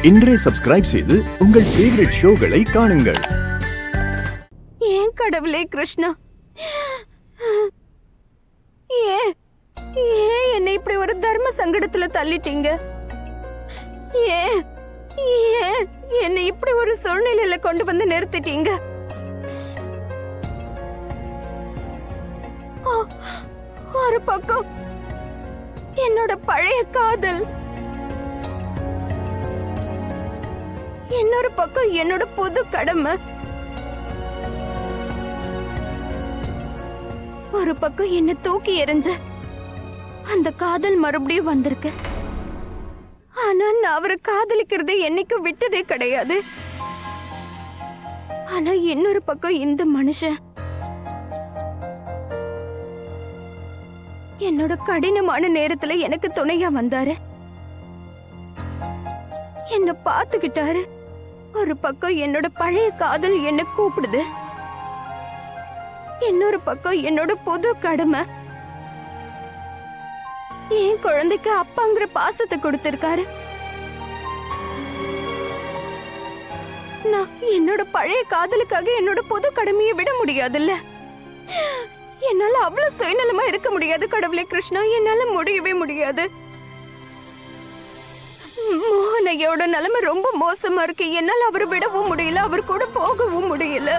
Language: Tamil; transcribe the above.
இன்றே சப்ஸ்கிரைப் செய்து உங்கள் ஃபேவரட் ஷோகளை காணுங்கள். ஏன் கடவுளே கிருஷ்ணா, ஏன் ஏன் என்னை இப்படி ஒரு தர்ம சங்கடத்துல தள்ளிட்டீங்க? ஏன் ஏன் என்னை இப்படி ஒரு சூழ்நிலையில கொண்டு வந்து நிறுத்திட்டீங்க? ஒரு பக்கம் என்னோட பழைய காதல், இன்னொரு பக்கம் என்னோட புது கடமை. ஒரு பக்கம் என்ன தூக்கி எறிஞ்ச அந்த காதல் மறுபடியும் வந்திருக்கு. ஆனா நான் அவரை காதலிக்கிறதை என்னைக்கும் விட்டதே கிடையாது. ஆனா இன்னொரு பக்கம் இந்த மனுஷன் என்னோட கடினமான நேரத்துல எனக்கு துணையா வந்தாரு, என்ன பாத்துக்கிட்டாரு. ஒரு பக்கம் என்னோட பழைய காதல் என்ன கூப்பிடுது, இன்னொரு பக்கம் என்னோட புது கடமை. என் குழந்தைக்கு அப்பாங்கிற பாசத்தை கொடுத்திருக்காரு. நான் என்னோட பழைய காதலுக்காக என்னோட புது கடமையை விட முடியாதுல்ல. என்னால அவ்வளவு சுயநலமா இருக்க முடியாது கடவுளே கிருஷ்ணா, என்னால முடியவே முடியாது. மோகனையோட நிலைமை ரொம்ப மோசமா இருக்கு. என்னால அவரை விடவும் முடியல, அவர் கூட போகவும் முடியல.